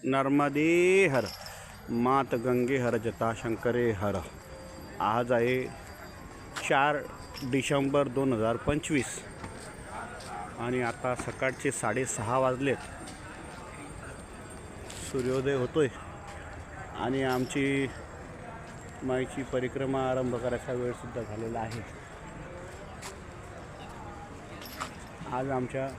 नर्मदे हर, मात गंगे हर, जटाशंकरे हर. आज आहे 4 डिसेंबर 2025 आणि आता सकाळचे 6:30 वाजलेत. सूर्योदय होतोय आणि आमची माईची परिक्रमा आरंभ करायचा वेळ सुद्धा झालेला आहे. आज आमच्या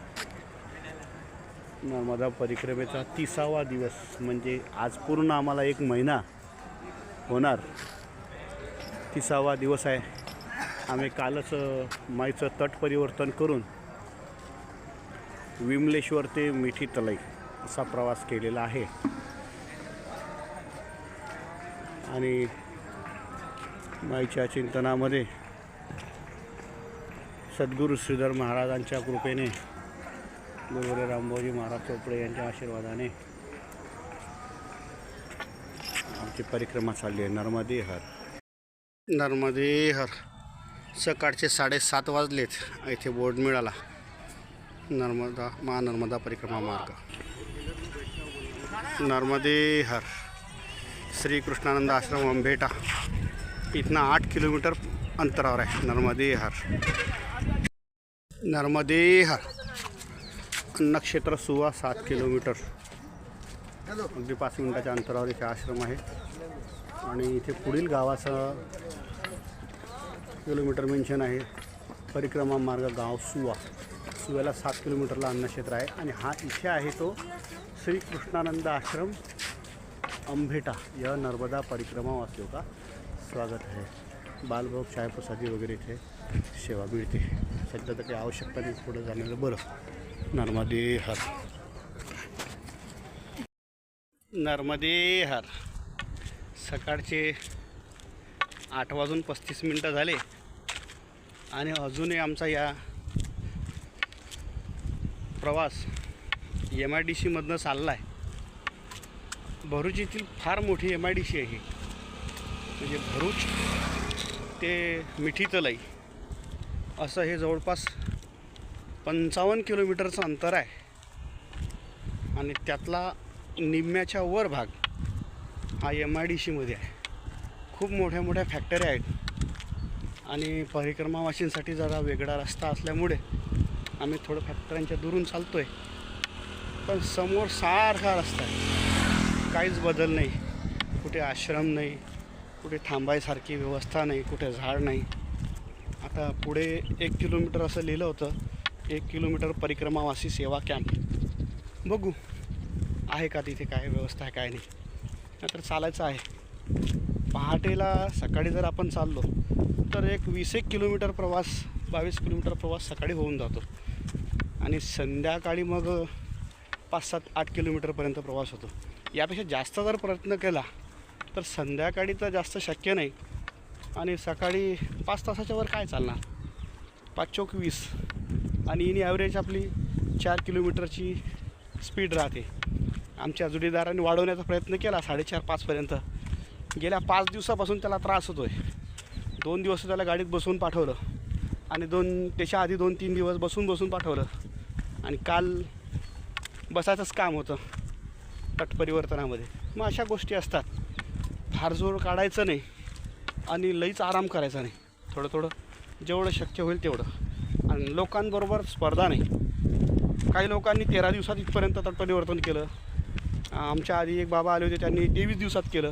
नर्मदा परिक्रमेचा 30वा दिवस, म्हणजे आज पूर्ण आम्हाला 1 महिना होणार. 30वा दिवस आहे. आम्ही कालच माईचं तट परिवर्तन करून विमलेश्वर ते मिठी तलाई असा प्रवास केलेला आहे. आणि माईच्या चिंतनामध्ये सद्गुरू श्रीधर महाराजांच्या कृपेने, गुरुवर्य रामभाऊजी महाराज चोपडे यांच्या आशीर्वादाने आमची परिक्रमा चालली आहे. नर्मदे हर, नर्मदे हर. सकाळचे 7:30 वाजलेत. इथे बोर्ड मिळाला, महानर्मदा परिक्रमा मार्ग. नर्मदे हर. श्री कृष्णानंद आश्रम अंभेटा इथनं 8 किलोमीटर अंतरावर आहे. नर्मदे हर, नर्मदे हर. नक्षत्र सुवा 7 किलोमीटर, अगदी 5 मिनिटाच्या अंतरावर इथे आश्रम आहे. आणि इथे पुढील गावाचं किलोमीटर मेन्शन आहे. परिक्रमा मार्ग गाव सुवा. सुव्याला 7 किलोमीटरला अन्नक्षेत्र आहे. आणि हा इथे आहे तो श्री कृष्णानंद आश्रम अंभेटा. यह नर्मदा परिक्रमा वासियों का स्वागत है. बालभोग, चाय प्रसादी वगैरे इथे सेवा मिळते. सध्या तर काही आवश्यकता नाही, पुढे जाण्याचं बरं. नर्मदे हर, नर्मदे हर. सकाळचे 8:35 झाले आणि अजूनही आमचा या प्रवास MIDCमधनं चालला आहे. भरूच येथील फार मोठी MIDC आहे. म्हणजे भरूच ते मिठी तलाई असं हे जवळपास 55 किलोमीटरचं अंतर आहे. आणि त्यातला निम्म्याच्या वर भाग हा MIDCमध्ये आहे. खूप मोठ्या मोठ्या फॅक्टऱ्या आहेत आणि परिक्रमावासींसाठी जरा वेगळा रस्ता असल्यामुळे आम्ही थोडं फॅक्टऱ्यांच्या दुरून चालतो आहे. पण समोर सारखा रस्ता आहे, काहीच बदल नाही. कुठे आश्रम नाही, कुठे थांबायसारखी व्यवस्था नाही, कुठे झाड नाही. आता पुढे 1 किलोमीटर असं लिहिलं होतं, 1 किलोमीटर परिक्रमावासी सेवा कॅम्प. बघू आहे का तिथे, काय व्यवस्था आहे काय नाही. नाहीतर चालायचं आहे. पहाटेला सकाळी जर आपण चाललो तर 20-21 किलोमीटर प्रवास, 22 किलोमीटर प्रवास सकाळी होऊन जातो. आणि संध्याकाळी मग 5-7-8 किलोमीटरपर्यंत प्रवास होतो. यापेक्षा जास्त जर प्रयत्न केला तर संध्याकाळी तर जास्त शक्य नाही. आणि सकाळी 5 तासाच्या वर काय चालणार. 5 चौक 20 आणि इन ॲव्हरेज आपली 4 किलोमीटरची स्पीड राहते. आमच्या जोडीदारांनी वाढवण्याचा प्रयत्न केला 4:30-5पर्यंत. गेल्या 5 दिवसापासून त्याला त्रास होतो आहे. 2 दिवस त्याला गाडीत बसवून पाठवलं आणि त्याच्या आधी 2-3 दिवस बसून पाठवलं. आणि काल बसायचंच काम होतं तट परिवर्तनामध्ये. मग अशा गोष्टी असतात. फार जोर काढायचं नाही आणि लईच आराम करायचा नाही. थोडं जेवढं शक्य होईल तेवढं. आणि लोकांबरोबर स्पर्धा नाही. काही लोकांनी 13 दिवसात इथपर्यंत तट परिवर्तन केलं. आमच्या आधी एक बाबा आले होते, त्यांनी 23 दिवसात केलं.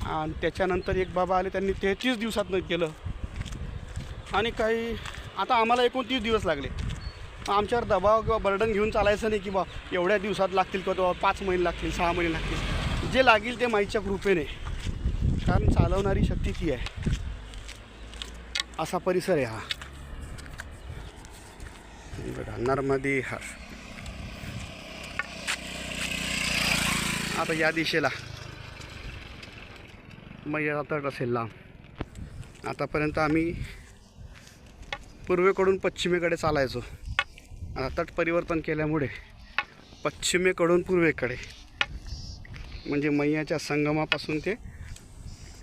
आणि त्याच्यानंतर एक बाबा आले, त्यांनी 33 दिवसात केलं. आणि काही आता आम्हाला 29 दिवस लागले. आमच्यावर दबाव किंवा बर्डन घेऊन चालायचं नाही की बा एवढ्या दिवसात लागतील किंवा 5 महिने लागतील, 6 महिने लागतील. जे लागेल ते माईच्या कृपेने, कारण चालवणारी शक्ती ती आहे. असा परिसर आहे हा. नर्मदे हर. आता या दिशेला मग या तट असेल लांब. आतापर्यंत आम्ही पूर्वेकडून पश्चिमेकडे चालायचो. आता तट परिवर्तन केल्यामुळे पश्चिमेकडून पूर्वेकडे, म्हणजे मैयाच्या संगमापासून ते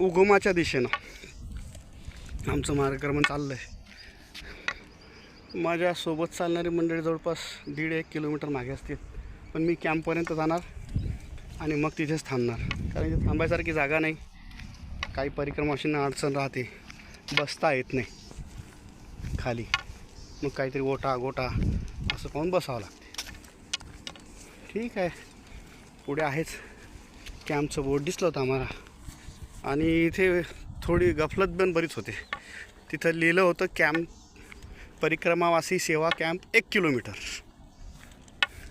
उगमाच्या दिशेनं आमचं मार्गक्रमण चाललं आहे. माझ्यासोबत चालणारी मंडळी जवळपास 1.5-1 किलोमीटर मागे असतील. पण मी कॅम्पपर्यंत जाणार आणि मग तिथेच थांबणार, कारण इथे थांबायसारखी जागा नाही. काही परिक्रमाशींना अडचण राहते, बसता येत नाही खाली, मग काहीतरी ओटा गोटा असं पाहून बसावं लागते. ठीक आहे, पुढे आहेच कॅम्पचं बोर्ड दिसलं होतं आम्हाला. आणि इथे थोडी गफलत पण बरीच होते. तिथं लिहिलं होतं कॅम्प परिक्रमावासी सेवा कॅम्प 1 किलोमीटर,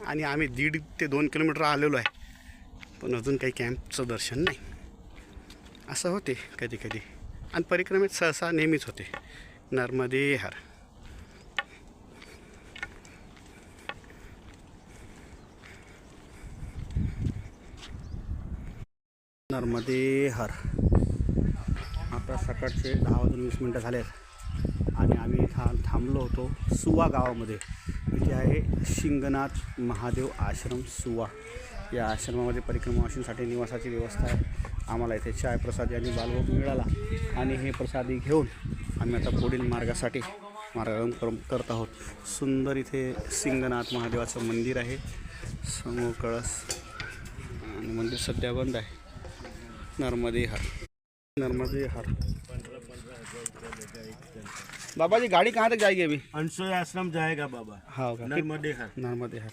आणि आम्ही 1.5 ते 2 किलोमीटर आलेलो आहे, पण अजून काही कॅम्पचं दर्शन नाही. असं होते कधी कधी, आणि परिक्रमेत सहसा नेहमीच होते. नर्मदे हर. नर्मदे हर. आता सकाळचे 10:20 झाले आहेत आणि आम्ही इथं थांबलो होतो सुवा गावामध्ये. इथे आहे शिंगनाथ महादेव आश्रम सुवा. या आश्रमामध्ये परिक्रमावासींसाठी निवासाची व्यवस्था आहे. आम्हाला इथे चाय प्रसाद आणि बालभोग मिळाला, आणि हे प्रसादी घेऊन आम्ही आता पुढील मार्गासाठी मार्गक्रमण करत आहोत. सुंदर इथे सिंगनाथ महादेवाचं मंदिर आहे, समोर कळस, आणि मंदिर सध्या बंद आहे. नर्मदे हर. नर्मदे हर. बाबा जी गाड़ी कहाँ तक जाएगी अभी? अनसोई आश्रम जाएगा बाबा। हाँ होगा। नर्मदे हर। नर्मदे हर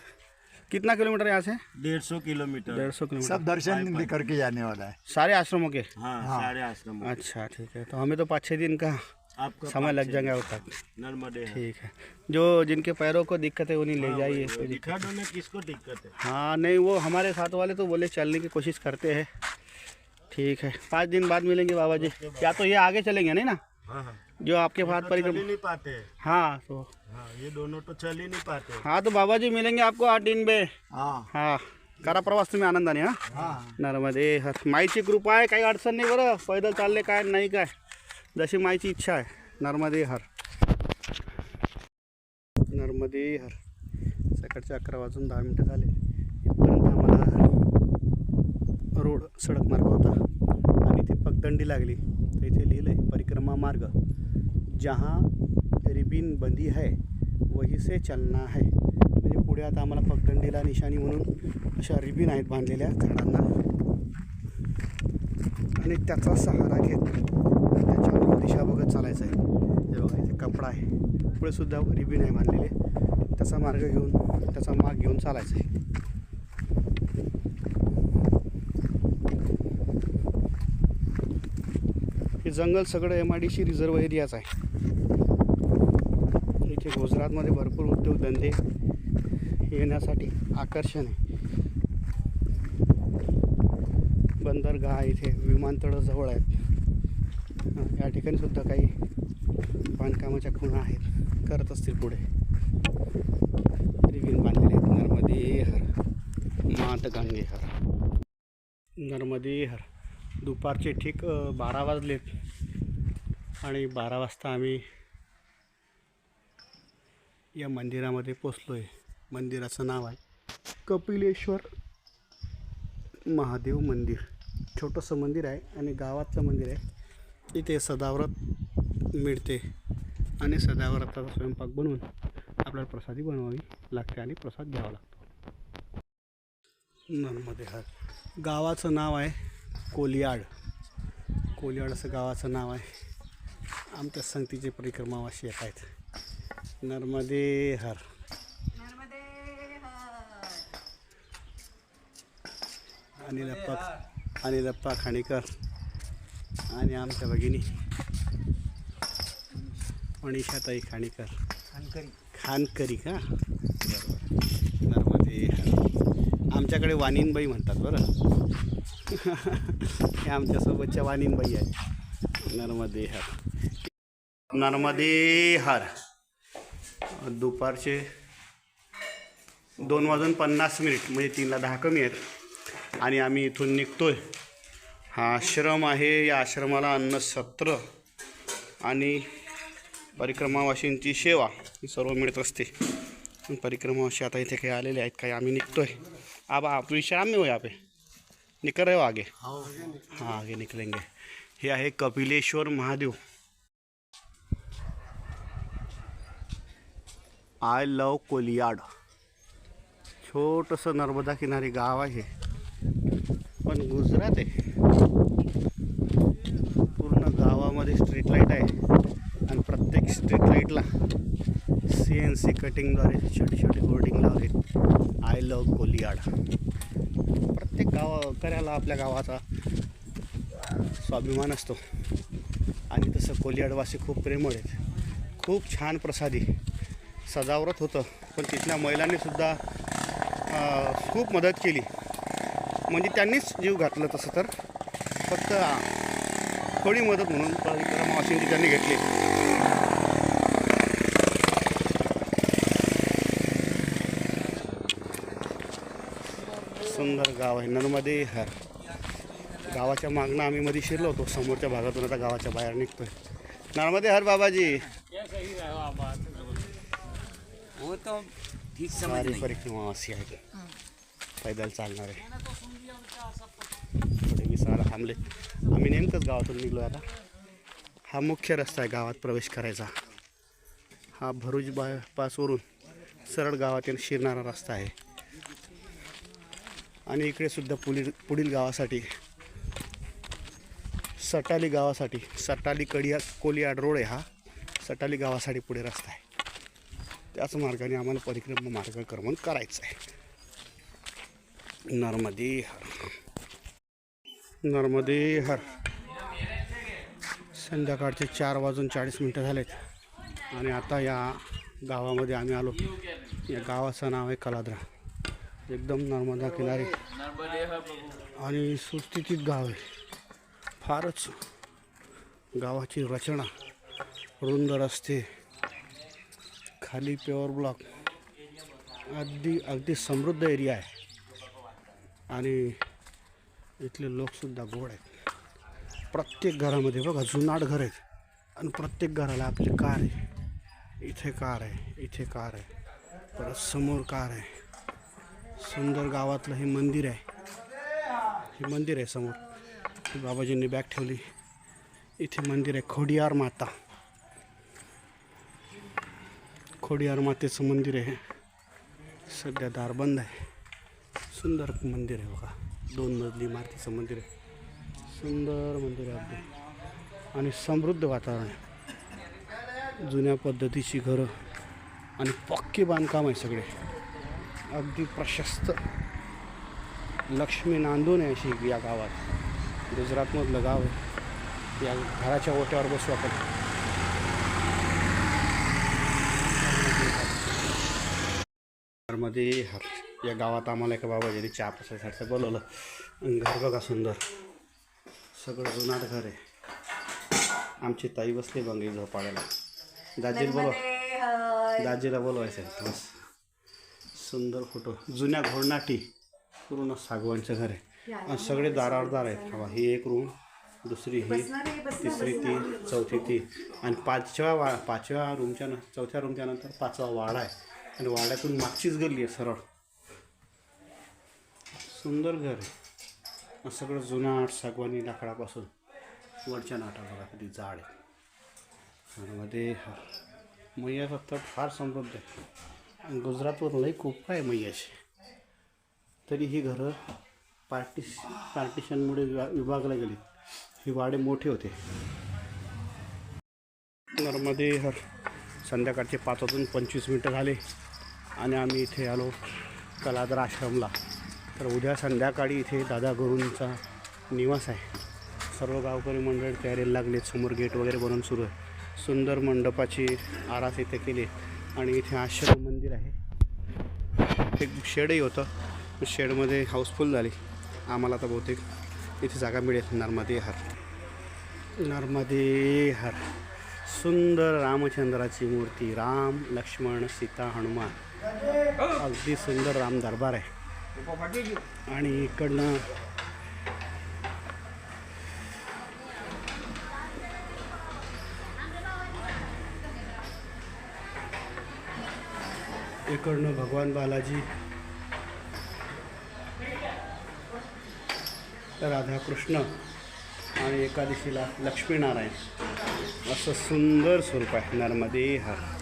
कितना किलोमीटर है यहाँ से? 150 किलोमीटर। 150 किलोमीटर। सब दर्शन करके जाने वाला है। सारे आश्रमों के? हाँ, सारे आश्रम। अच्छा ठीक है, तो हमें तो 5-6 दिन का आपका समय लग जाएगा अब तक। नर्मदे हर। ठीक है, जो जिनके पैरों को दिक्कत है उन्हें ले जाइए। कोई दिक्कत दिखा दो ना किसको दिक्कत है। हाँ नहीं, वो हमारे साथ वाले तो बोले चलने की कोशिश करते हैं। ठीक है, 5 दिन बाद मिलेंगे बाबा जी। या तो ये आगे चलेंगे नहीं ना, हाँ हाँ, जो आपके साथ चल ही परिक्रमा। नहीं पाते। हाँ तो हाँ, ये दोनों तो चल ही नहीं पाते। हाँ तो बाबा जी मिलेंगे आपको 8 दिन बे। हाँ हा, करा प्रवास तुम्ही आनंदाने. हा, नर्मदे हर. माईची कृपा आहे, काही अडचण नाही बरं. पैदल चालले काय नाही, काय जशी माईची इच्छा आहे. नर्मदे हर. नर्मदे हर. सकाळचे 11:10 झाले. इथपर्यंत आम्हाला रोड सडक मार्ग होता आणि इथे पगदंडी लागली. तर इथे लिहिलं आहे परिक्रमा मार्ग, जहाँ रिबीन बंदी है वहीं से चलना है. म्हणजे पुढे आता आम्हाला पगदंडीला निशाणी म्हणून अशा रिबीन आहेत बांधलेल्या झाडांना, आणि त्याचा सहारा घेत त्याच्यावरून दिशा बघत चालायचं आहे. हे बघा इथे कपडा आहे, पुढे सुद्धा रिबीन आहे बांधलेले, त्याचा मार्ग घेऊन त्याचा माग घेऊन चालायचं आहे. हे जंगल सगळं MIDC रिझर्व एरियाच आहे. इथे गुजरातमध्ये भरपूर उद्योगधंदे येण्यासाठी आकर्षण आहे. बंदरगाह इथे, विमानतळं जवळ आहेत. या ठिकाणी सुद्धा काही बांधकामाच्या खुणा आहेत, करत असतील पुढे. रिबीन बांधलेले आहेत. नर्मदे हर. मात गंगे हर. नर्मदे हर. दुपारचे ठीक 12 वाजलेत आणि 12 वाजता आम्ही या मंदिरामध्ये पोचलो आहे. मंदिराचं नाव आहे कपिलेश्वर महादेव मंदिर. छोटंसं मंदिर आहे आणि गावातलं मंदिर आहे. इथे सदाव्रत मिळते आणि सदाव्रताचा स्वयंपाक बनवून आपल्याला प्रसादी बनवावी लागते आणि प्रसाद घ्यावा लागतो. नर्मदे हर. गावाचं नाव आहे कोलियाड. कोलियाड असं गावाचं नाव आहे. आमच्या संगतीचे परिक्रमावासी येत आहेत. नर्मदे हर. अनिलप्पा खाणीकर आणि आमच्या भगिनी मनीषाताई खाणीकर. खानकरी का? बरोबर. नर्मदे हर. आमच्याकडे वानिनबाई म्हणतात बरं. हे आमच्यासोबतच्या वानिनबाई आहेत. नर्मदे हर. नर्मदे हर. दुपारचे 2:50 म्हणजे 3ला 10 कमी आहेत आणि आम्ही इथून निघतोय. हा आश्रम आहे. या आश्रमाला अन्नछत्र आणि परिक्रमावासींची सेवा ही सर्व मिळत असते. परिक्रमावासी आता इथे काही आलेले आहेत, काही आम्ही निघतोय. अब आप विश्राम में हो, यहाँ पे निकल रहे हो आगे? हाँ आगे निकलेंगे. हे आहे कपिलेश्वर महादेव. I love Koliyad. छोटंसं नर्मदा किनारी गाव आहे. पण गुजरात आहे. पूर्ण गावामध्ये स्ट्रीट लाईट आहे आणि प्रत्येक स्ट्रीट लाईटला CNC कटिंगद्वारे छोटी छोटी होर्डिंग लावले, आय लव्ह कोलियाड. प्रत्येक गावकऱ्याला आपल्या गावाचा स्वाभिमान असतो आणि तसं कोलियाडवासी खूप प्रेमळ आहेत. खूप छान प्रसादी सजावट होतं, पण तिथल्या महिलांनीसुद्धा खूप मदत केली. म्हणजे त्यांनीच जीव घातलं तसं तर, फक्त थोडी मदत म्हणून परिक्रमा मावशींची त्यांनी घेतली. सुंदर गाव आहे नर्मदे हर. गावाच्या मागणं आम्ही मध्ये शिरलो होतो, समोरच्या भागातून आता गावाच्या बाहेर निघतोय. नर्मदे हर बाबाजी. सारी परिक्रमा अशी आहे, पैदल चालणार आहे. थोडे विसायला थांबले. आम्ही नेमकंच गावातून निघलो आता. हा मुख्य रस्ता आहे गावात प्रवेश करायचा. हा भरूच बायपासवरून सरळ गावात शिरणारा रस्ता आहे. आणि इकडे सुद्धा पुढील गावासाठी सटाली गावासाठी सटाली कोलियाड रोड आहे. हा सटाली गावासाठी पुढे रस्ता आहे. त्याच मार्गाने आम्हाला परिक्रमा मार्गक्रमण करायचं आहे. नर्मदे हर. नर्मदे हर. संध्याकाळचे 4:40 झालेत आणि आता या गावामध्ये आम्ही आलो. या गावाचं नाव आहे कलाद्रा. एकदम नर्मदा किनारी आणि सुस्थितीत गाव आहे. फारच गावाची रचना, रुंद रस्ते, खाली प्युअर ब्लॉक, अगदी समृद्ध एरिया आहे. आणि इथले लोकसुद्धा गोड आहेत. प्रत्येक घरामध्ये बघा जुनाट घर आहेत आणि प्रत्येक घराला आपली कार आहे. इथे कार आहे, इथे कार आहे, परत समोर कार आहे. सुंदर गावातलं हे मंदिर आहे. हे मंदिर आहे समोर. बाबाजींनी बॅग ठेवली. इथे मंदिर आहे खोडियार माता. खोडियार मातेचं मंदिर आहे. सध्या दार बंद आहे. सुंदर मंदिर आहे बघा. 2 मजली इमारतीचं मंदिर आहे. सुंदर मंदिर आहे अगदी आणि समृद्ध वातावरण आहे. जुन्या पद्धतीची घरं आणि पक्के बांधकाम आहे सगळे. अगदी प्रशस्त. लक्ष्मी नांदून आहे अशी या गावात. गुजरातमधलं गाव आहे. या घराच्या ओट्यावर बसू आपण. नर्मदे हर. या गावात आम्हाला एका बाबाजीने चहा पाण्यासाठी बोलवलं. घर बघा सुंदर, सगळं जुनाट घर आहे. आमची ताई बसली बंगी झोपाळ्याला. दाजीला बोलवा, दाजीला बोलवायचं आहे बस. सुंदर फोटो. जुन्या घोडनाटी पूर्ण सागवानचं घर आहे आणि सगळे दारावर दार आहेत. हवा ही एक रूम, दुसरी ही, तिसरी ती, चौथी ती आणि पाचव्या रूमच्या चौथ्या रूमच्या नंतर 5वा वाडा आहे. आणि वाड्यातून मागचीच गल्ली आहे सरळ. सुंदर घर आहे. सगळं जुनाट सागवानी लाकडापासून. वरच्या नाटा बघा कधी जाड आहे. मध्ये मैयाचा तट फार समृद्ध आहे. आणि गुजरातवर लई खूप आहे मैयाची. तरी ही घरं पार्टिशनमुळे विभागला गेली. ही वाडे मोठे होते. नर्मदे हर. संध्याकाळचे 5:25 झाले आणि आम्ही इथे आलो कलाद्रा आश्रमला. तर उद्या संध्याकाळी इथे दादा गुरूंचा निवास आहे. सर्व गावकरी मंडळ तयारीला लागले. समोर गेट वगैरे बनवून सुरू आहे. सुंदर मंडपाची आरास इथे केली आणि इथे आश्रम मंदिर आहे. एक शेडही होतं. शेडमध्ये हाऊसफुल झाली. आम्हाला तर बहुतेक इथे जागा मिळेल. नर्मदे हर. नर्मदे हर. सुंदर रामचंद्राची मूर्ती. राम, लक्ष्मण, सीता, हनुमान. अगदी सुंदर राम दरबार आहे. आणि इकडनं भगवान बालाजी, राधाकृष्ण आणि एकादशीला लक्ष्मीनारायण असं सुंदर स्वरूप आहे. नर्मदे हर.